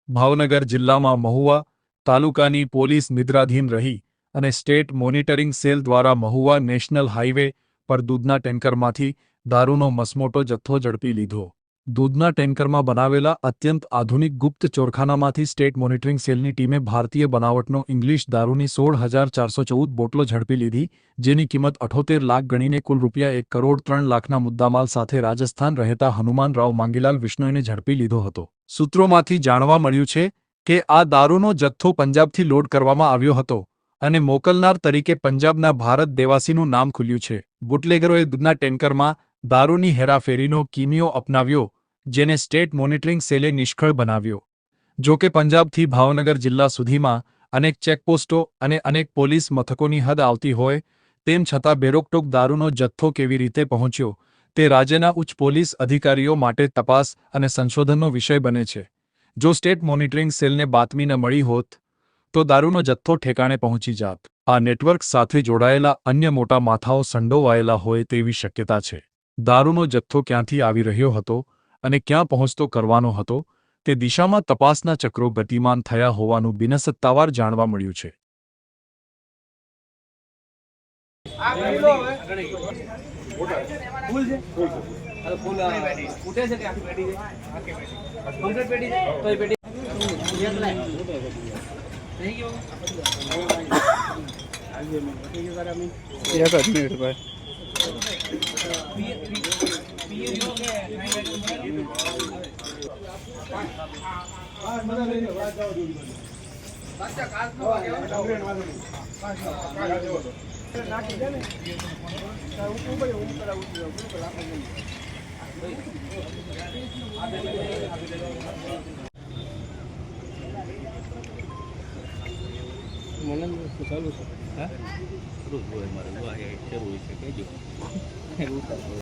ભાવનગર જિલ્લામાં મહુવા તાલુકાની પોલીસ નિદ્રાધીન રહી અને સ્ટેટ મોનિટરિંગ સેલ દ્વારા મહુવા નેશનલ હાઈવે પર દૂધના ટેન્કરમાંથી દારૂનો મસમોટો જથ્થો ઝડપી લીધો। દૂધના ટેન્કરમાં બનાવેલા અત્યંત આધુનિક ગુપ્ત ચોરખાનામાંથી સ્ટેટ મોનિટરિંગ સેલની ટીમે ભારતીય બનાવટનો ઇંગ્લિશ દારૂની 16,414 બોટલો ઝડપી લીધી, જેની કિંમત 78 લાખ ગણીને કુલ ₹1,03,00,000ના મુદ્દામાલ સાથે રાજસ્થાન રહેતા હનુમાનરાવ માંગીલાલ વિશ્નોઈને ઝડપી લીધો હતો। સૂત્રોમાંથી જાણવા મળ્યું છે કે આ દારૂનો જથ્થો પંજાબથી લોડ કરવામાં આવ્યો હતો અને મોકલનાર તરીકે પંજાબના ભારત દેવાસીનું નામ ખુલ્યું છે। બુટલેગરોએ દૂધના ટેન્કરમાં દારૂની હેરાફેરીનો કિમિયો અપનાવ્યો, જેને સ્ટેટ મોનિટરિંગ સેલે નિષ્ફળ બનાવ્યો। જો કે પંજાબથી ભાવનગર જિલ્લા સુધીમાં અનેક ચેકપોસ્ટો અને અનેક પોલીસ મથકોની હદ આવતી હોય તેમ છતાં બેરોકટોક દારૂનો જથ્થો કેવી રીતે પહોંચ્યો તે રાજ્યના ઉચ્ચ પોલીસ અધિકારીઓ માટે તપાસ અને સંશોધનનો વિષય બને છે। જો સ્ટેટ મોનિટરિંગ સેલને બાતમી ન મળી હોત તો દારૂનો જથ્થો ઠેકાણે પહોંચી જાત। આ નેટવર્ક સાથે જોડાયેલા અન્ય મોટા માથાઓ સંડોવાયેલા હોય તેવી શક્યતા છે। દારૂનો જથ્થો ક્યાંથી આવી રહ્યો હતો અને ક્યાં પહોંચતો કરવાનો હતો તે દિશામાં તપાસના ચક્રો ગતિમાન થયા હોવાનું બિનસત્તાવાર જાણવા મળ્યું છે। ચાલુ છે, હા? રોજ મારે શરૂ છે, કહેજો।